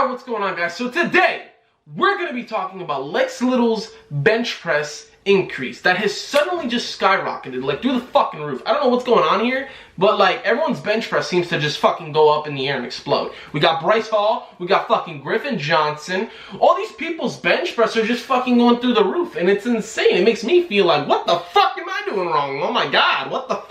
Alright, what's going on, guys? So today, we're going to be talking about Lexx Little's bench press increase that has suddenly just skyrocketed, like through the fucking roof. I don't know what's going on here, but like everyone's bench press seems to just fucking go up in the air and explode. We got Bryce Hall, we got fucking Griffin Johnson. All these people's bench press are just fucking going through the roof, and it's insane. It makes me feel like, what the fuck am I doing wrong? Oh my god, what the fuck?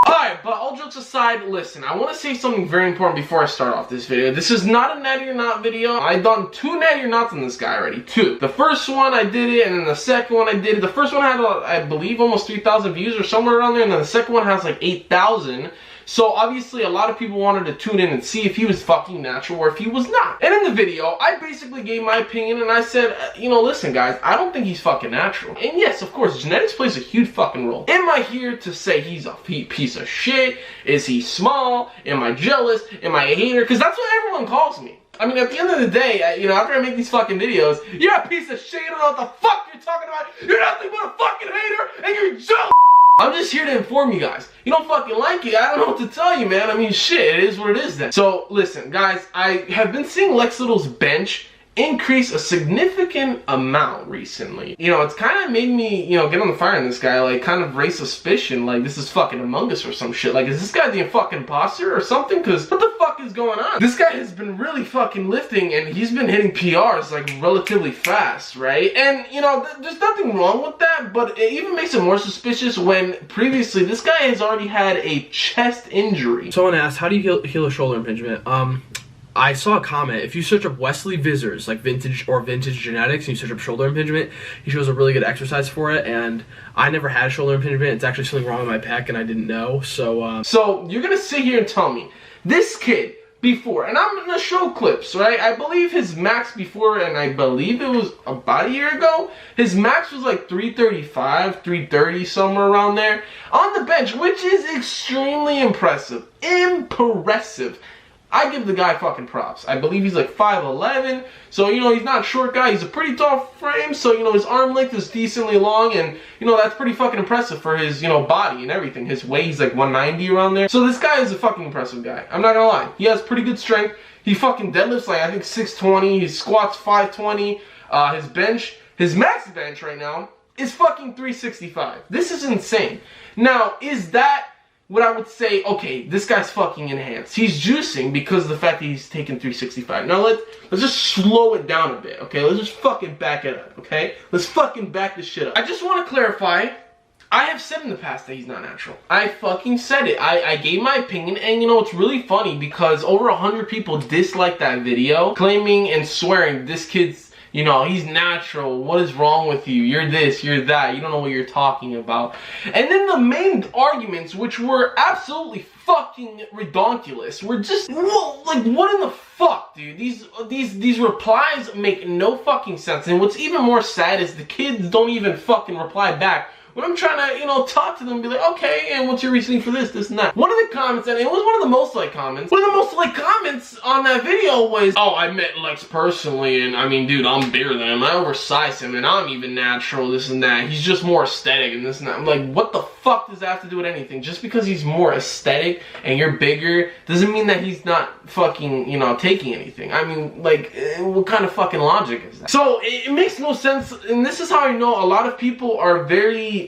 Alright, but all jokes aside, listen, I want to say something very important before I start off this video. This is not a natty or not video. I've done 2 natty or nots on this guy already. 2. The first one I did it, and then the second one I did it. The first one had, I believe, almost 3,000 views or somewhere around there, and then the second one has like 8,000. So obviously a lot of people wanted to tune in and see if he was fucking natural or if he was not. And in the video, I basically gave my opinion and I said, you know, listen guys, I don't think he's fucking natural. And yes, of course, genetics plays a huge fucking role. Am I here to say he's a piece of shit? Is he small? Am I jealous? Am I a hater? Because that's what everyone calls me. I mean, at the end of the day, you know, after I make these fucking videos, you're a piece of shit, you don't know what the fuck you're talking about. You're nothing but a fucking hater and you're jealous. I'm just here to inform you guys. You don't fucking like it, I don't know what to tell you, man. I mean, shit, it is what it is then. So, listen, guys, I have been seeing Lexx Little's bench increase a significant amount recently. You know, it's kind of made me, you know, get on the fire on this guy, like, kind of raise suspicion, like, this is fucking Among Us or some shit. Like, is this guy the fucking imposter or something? Because what the fuck is going on? This guy has been really fucking lifting, and he's been hitting PRs, like, relatively fast, right? And, you know, there's nothing wrong with that, but it even makes it more suspicious when previously this guy has already had a chest injury. Someone asked, how do you heal a shoulder impingement? I saw a comment, if you search up Wesley Vizers, like vintage genetics, and you search up shoulder impingement, he shows a really good exercise for it, and I never had shoulder impingement. It's actually something wrong with my pec, and I didn't know, so... So, you're gonna sit here and tell me, this kid, before, and I'm gonna show clips, right? I believe his max before, and I believe it was about a year ago, his max was like 335, 330, somewhere around there, on the bench, which is extremely impressive. Impressive. I give the guy fucking props. I believe he's like 5'11", so, you know, he's not a short guy. He's a pretty tall frame, so, you know, his arm length is decently long, and, you know, that's pretty fucking impressive for his, you know, body and everything. His weight, he's like 190 around there. So this guy is a fucking impressive guy. I'm not gonna lie. He has pretty good strength. He fucking deadlifts like, I think, 620. He squats 520. His bench, his max bench right now is fucking 365. This is insane. Now, is that what I would say, okay, this guy's fucking enhanced. He's juicing because of the fact that he's taking 365. Now let's just slow it down a bit, okay? Let's just fucking back it up, okay? Let's fucking back this shit up. I just want to clarify, I have said in the past that he's not natural. I fucking said it. I gave my opinion, and you know, it's really funny because over 100 people disliked that video, claiming and swearing this kid's, you know, he's natural. What is wrong with you? You're this, you're that. You don't know what you're talking about. And then the main arguments, which were absolutely fucking redonkulous, were just, whoa, like, what in the fuck, dude? These replies make no fucking sense. And what's even more sad is the kids don't even fucking reply back when I'm trying to, you know, talk to them and be like, okay, and what's your reasoning for this, this, and that? One of the comments, and it was one of the most liked comments, one of the most liked comments on that video was, oh, I met Lexx personally, and I mean, dude, I'm bigger than him, I oversize him, and I'm even natural, this and that. He's just more aesthetic, and this and that. I'm like, what the fuck does that have to do with anything? Just because he's more aesthetic and you're bigger doesn't mean that he's not fucking, you know, taking anything. I mean, like, what kind of fucking logic is that? So, it makes no sense, and this is how I know a lot of people are very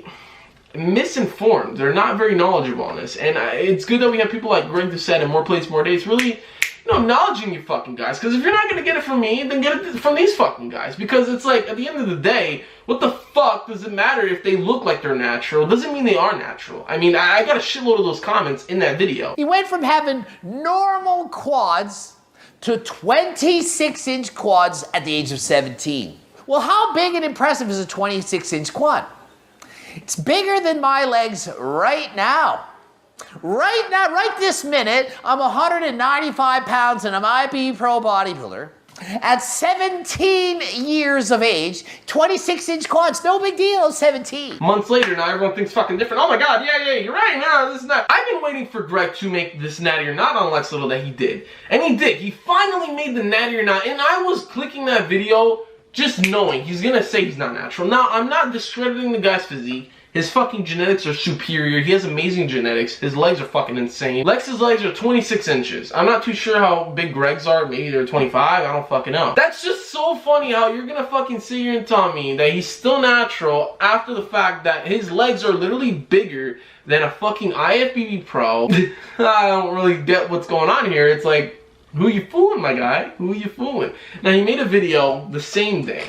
misinformed. They're not very knowledgeable on this, and it's good that we have people like Doucette and More Plates, More Dates really, you know, acknowledging you fucking guys, because if you're not gonna get it from me, then get it from these fucking guys, because it's like, at the end of the day, what the fuck does it matter if they look like they're natural? It doesn't mean they are natural. I mean, I got a shitload of those comments in that video. He went from having normal quads to 26-inch quads at the age of 17. Well, how big and impressive is a 26-inch quad? It's bigger than my legs right now. Right now, right this minute, I'm 195 pounds and I'm IB Pro bodybuilder. At 17 years of age, 26-inch quads, no big deal, 17. Months later, now everyone thinks fucking different. Oh my god, yeah, you're right, no, this is not. I've been waiting for Greg to make this natty or not on Lexx Little that he did. And he did. He finally made the natty or not, and I was clicking that video just knowing he's gonna say he's not natural. Now, I'm not discrediting the guy's physique. His fucking genetics are superior. He has amazing genetics. His legs are fucking insane. Lex's legs are 26 inches. I'm not too sure how big Greg's are. Maybe they're 25. I don't fucking know. That's just so funny how you're gonna fucking sit here and tell me that he's still natural after the fact that his legs are literally bigger than a fucking IFBB pro. I don't really get what's going on here. It's like, who you fooling, my guy? Who you fooling? Now, he made a video the same day.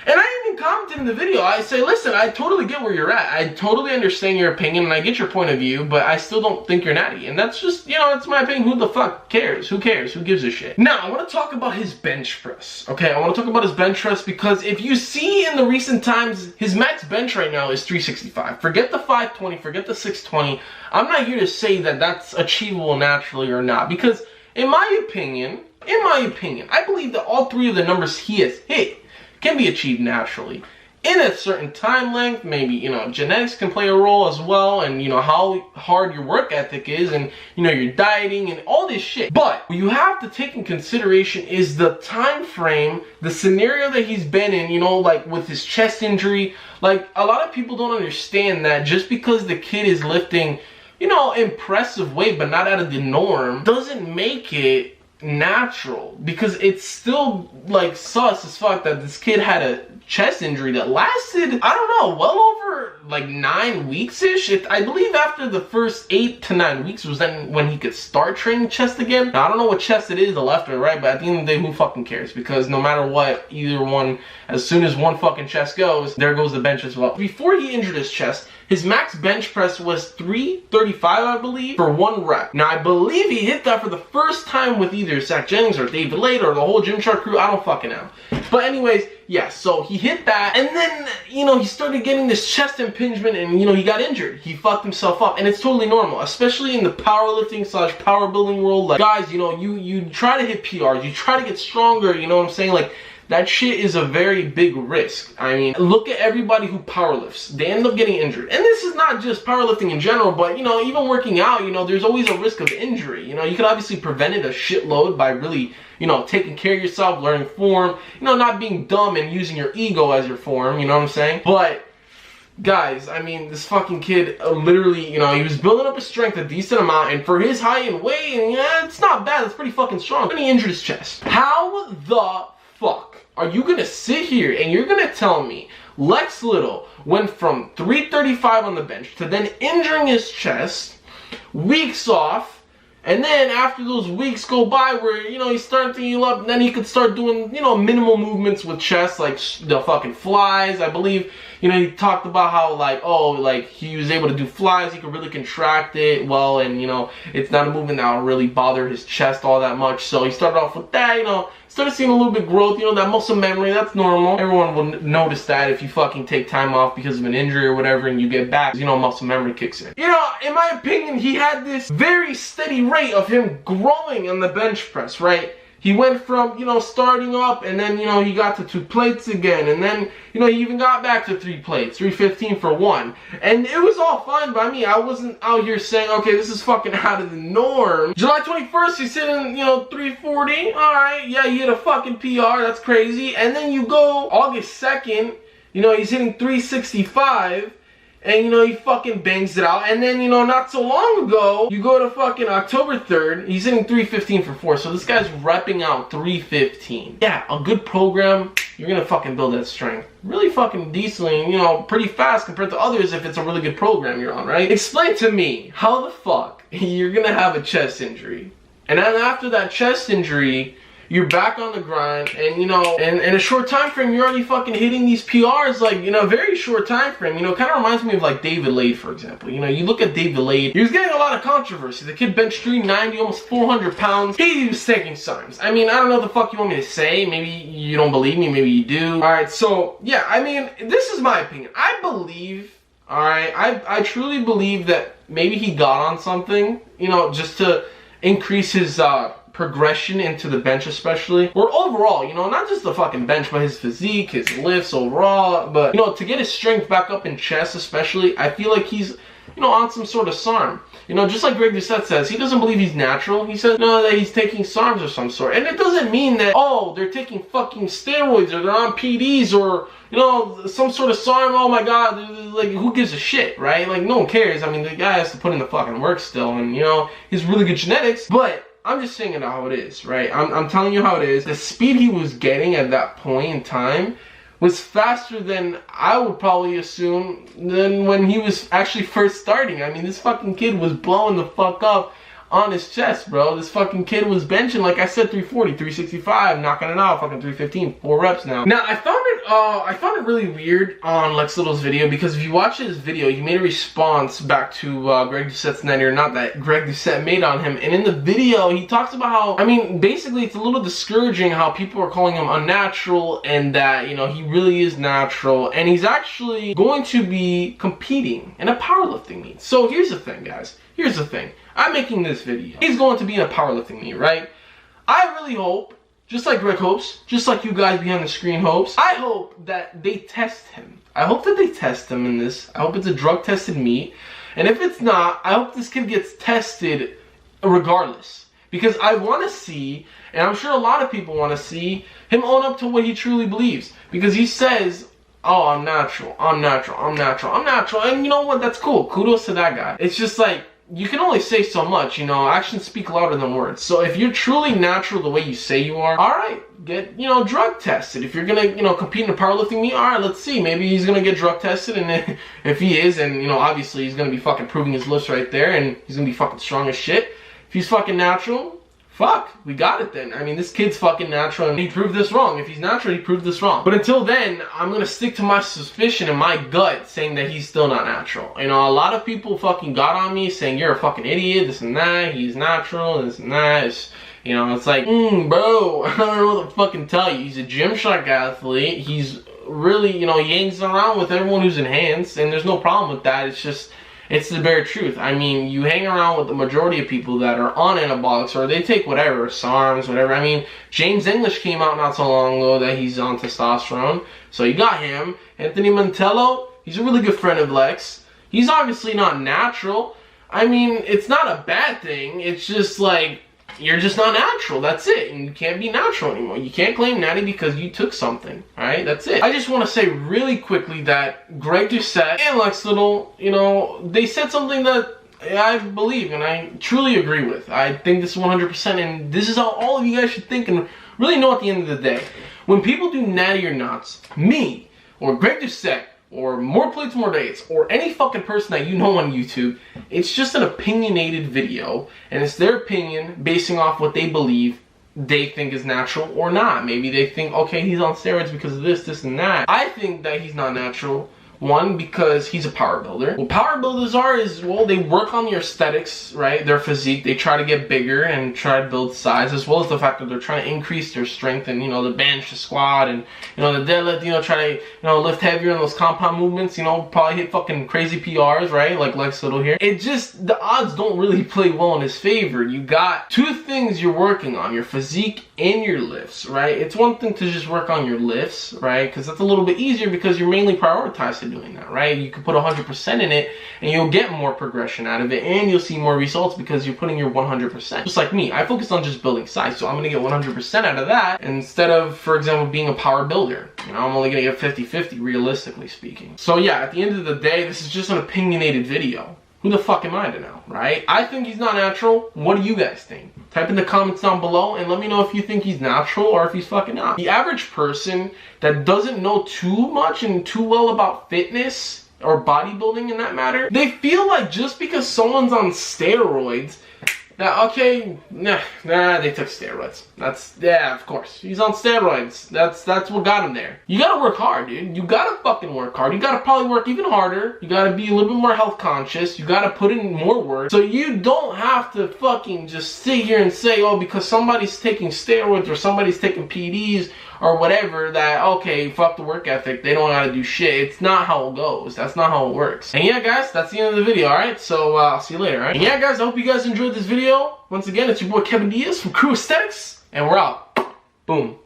And I even commented in the video, I say, listen, I totally get where you're at. I totally understand your opinion and I get your point of view, but I still don't think you're natty. And that's just, you know, it's my opinion. Who the fuck cares? Who cares? Who gives a shit? Now, I want to talk about his bench press. Okay, I want to talk about his bench press because if you see in the recent times, his max bench right now is 365. Forget the 520, forget the 620. I'm not here to say that that's achievable naturally or not because in my opinion, I believe that all three of the numbers he has hit can be achieved naturally in a certain time length. Maybe, you know, genetics can play a role as well, and you know how hard your work ethic is, and you know your dieting and all this shit. But what you have to take in consideration is the time frame, the scenario that he's been in, you know, like with his chest injury. Like, a lot of people don't understand that just because the kid is lifting, you know, impressive weight but not out of the norm doesn't make it natural, because it's still like sus as fuck that this kid had a chest injury that lasted, I don't know, well over like 9 weeks-ish. I believe after the first 8 to 9 weeks was then when he could start training chest again. Now, I don't know what chest it is, the left or right, but at the end of the day, who fucking cares? Because no matter what, either one, as soon as one fucking chest goes, there goes the bench as well. Before he injured his chest, his max bench press was 335, I believe, for 1 rep. Now, I believe he hit that for the first time with either Zach Jennings or David Lade or the whole Gymshark crew. I don't fucking know. But anyways, yeah, so he hit that, and then, you know, he started getting this chest impingement, and, you know, he got injured. He fucked himself up, and it's totally normal, especially in the powerlifting / power building world. Like, guys, you know, you try to hit PRs, you try to get stronger, you know what I'm saying? Like, that shit is a very big risk. I mean, look at everybody who powerlifts. They end up getting injured. And this is not just powerlifting in general, but, you know, even working out, you know, there's always a risk of injury. You know, you could obviously prevent it a shitload by really, you know, taking care of yourself, learning form, you know, not being dumb and using your ego as your form, you know what I'm saying? But, guys, I mean, this fucking kid literally, you know, he was building up his strength a decent amount, and for his height and weight, and yeah, it's not bad, it's pretty fucking strong. And he injured his chest. How the fuck are you gonna sit here and you're gonna tell me Lexx Little went from 335 on the bench to then injuring his chest, weeks off, and then after those weeks go by where, you know, he's starting to heal up, and then he could start doing, you know, minimal movements with chest, like the fucking flies, I believe. You know, he talked about how, like, oh, like, he was able to do flies, he could really contract it well, and, you know, it's not a movement that will really bother his chest all that much. So he started off with that, you know, started seeing a little bit of growth, you know, that muscle memory, that's normal. Everyone will notice that if you fucking take time off because of an injury or whatever and you get back, you know, muscle memory kicks in. You know, in my opinion, he had this very steady rate of him growing on the bench press, right? He went from, you know, starting up, and then, you know, he got to 2 plates again, and then, you know, he even got back to 3 plates, 315 for 1. And it was all fine by me. I wasn't out here saying, okay, this is fucking out of the norm. July 21st, he's hitting, you know, 340. Alright, yeah, he hit a fucking PR, that's crazy. And then you go August 2nd, you know, he's hitting 365. And, you know, he fucking bangs it out. And then, you know, not so long ago, you go to fucking October 3rd, he's hitting 315 for 4. So this guy's repping out 315. Yeah, a good program, you're gonna fucking build that strength really fucking decently, and, you know, pretty fast compared to others if it's a really good program you're on, right? Explain to me how the fuck you're gonna have a chest injury, and then after that chest injury, you're back on the grind, and, you know, in a short time frame, you're already fucking hitting these PRs, like, you know, a very short time frame. You know, it kind of reminds me of, like, David Lade, for example. You know, you look at David Lade, he was getting a lot of controversy. The kid benched 390, almost 400 pounds. He was taking signs. I mean, I don't know what the fuck you want me to say. Maybe you don't believe me, maybe you do. Alright, so, yeah, I mean, this is my opinion. I believe, alright, I truly believe that maybe he got on something, you know, just to increase his, progression into the bench, especially, or overall, you know, not just the fucking bench, but his physique, his lifts overall. But, you know, to get his strength back up in chest, especially, I feel like he's, you know, on some sort of SARM. you know, just like Greg Doucette says, he doesn't believe he's natural. He says, no, that he's taking SARMs of some sort. And it doesn't mean that, oh, they're taking fucking steroids or they're on PDs or, you know, some sort of SARM. Oh my God, like, who gives a shit, right? Like, no one cares. I mean, the guy has to put in the fucking work still, and, you know, he's really good genetics, but I'm just saying it how it is, right? I'm telling you how it is. The speed he was getting at that point in time was faster than I would probably assume than when he was actually first starting. I mean, this fucking kid was blowing the fuck up on his chest, bro. This fucking kid was benching, like I said, 340, 365, knocking it out, fucking 315, 4 reps now. Now, I found it really weird on Lexx Little's video, because if you watch his video, he made a response back to Greg Doucette's 90 or not that Greg Doucette made on him, and in the video, he talks about how, I mean, basically, it's a little discouraging how people are calling him unnatural, and that, you know, he really is natural, and he's actually going to be competing in a powerlifting meet. So here's the thing, guys. Here's the thing. I'm making this video. He's going to be in a powerlifting meet, right? I really hope, just like Greg hopes, just like you guys behind the screen hopes, I hope that they test him. I hope that they test him in this. I hope it's a drug-tested meet. And if it's not, I hope this kid gets tested regardless. Because I want to see, and I'm sure a lot of people want to see, him own up to what he truly believes. Because he says, oh, I'm natural, I'm natural, I'm natural, I'm natural. And you know what? That's cool. Kudos to that guy. It's just like, you can only say so much, you know, actions speak louder than words. So if you're truly natural the way you say you are, alright, get, you know, drug tested. If you're gonna, you know, compete in a powerlifting meet, alright, let's see. Maybe he's gonna get drug tested, and if he is, and, you know, obviously he's gonna be fucking proving his lifts right there, and he's gonna be fucking strong as shit. If he's fucking natural, fuck, we got it then. I mean, this kid's fucking natural, and he proved this wrong. If he's natural, he proved this wrong. But until then, I'm gonna stick to my suspicion and my gut saying that he's still not natural. You know, a lot of people fucking got on me saying, you're a fucking idiot, this and that, he's natural, this and that. It's, you know, it's like, bro, I don't know what to fucking tell you. He's a Gymshark athlete. He's really, you know, he hangs around with everyone who's enhanced, and there's no problem with that. It's just, it's the bare truth. I mean, you hang around with the majority of people that are on anabolics, or they take whatever, SARMs, whatever. I mean, James English came out not so long ago that he's on testosterone. So you got him. Anthony Mantello, he's a really good friend of Lexx. He's obviously not natural. I mean, it's not a bad thing. It's just like, you're just not natural. That's it. And you can't be natural anymore. You can't claim natty because you took something. Alright? That's it. I just want to say really quickly that Greg Doucette and Lexx Little, you know, they said something that I believe and I truly agree with. I think this is 100%, and this is how all of you guys should think and really know at the end of the day. When people do natty or nots, me or Greg Doucette or More Plates, More Dates, or any fucking person that you know on YouTube, it's just an opinionated video, and it's their opinion basing off what they believe they think is natural or not. Maybe they think, okay, he's on steroids because of this, this, and that. I think that he's not natural. One, because he's a power builder. What power builders are is, well, they work on your aesthetics, right? Their physique. They try to get bigger and try to build size, as well as the fact that they're trying to increase their strength and, you know, the bench, the squat, and, you know, the deadlift, you know, try to, you know, lift heavier in those compound movements, you know, probably hit fucking crazy PRs, right? Like Lexx Little here. It just, the odds don't really play well in his favor. You got two things you're working on, your physique and your lifts, right? It's one thing to just work on your lifts, right? Because that's a little bit easier because you're mainly prioritized to doing that, right? You can put 100% in it and you'll get more progression out of it, and you'll see more results because you're putting your 100%. Just like me, I focus on just building size, so I'm gonna get 100% out of that instead of, for example, being a power builder. You know, I'm only gonna get 50-50 realistically speaking. So yeah, at the end of the day, this is just an opinionated video. Who the fuck am I to know, right? I think he's not natural. What do you guys think? Type in the comments down below and let me know if you think he's natural or if he's fucking not. The average person that doesn't know too much and too well about fitness or bodybuilding in that matter, they feel like just because someone's on steroids, that, okay, nah, they took steroids. That's, yeah, of course. He's on steroids. That's what got him there. You gotta work hard, dude. You gotta fucking work hard. You gotta probably work even harder. You gotta be a little bit more health conscious. You gotta put in more work. So you don't have to fucking just sit here and say, oh, because somebody's taking steroids or somebody's taking PDs or whatever, that, okay, fuck the work ethic, they don't know how to do shit. It's not how it goes. That's not how it works. And yeah, guys, that's the end of the video, alright? So, I'll see you later, alright? And yeah, guys, I hope you guys enjoyed this video. Once again, it's your boy Kevin Diaz from Crew Aesthetics, and we're out. Boom.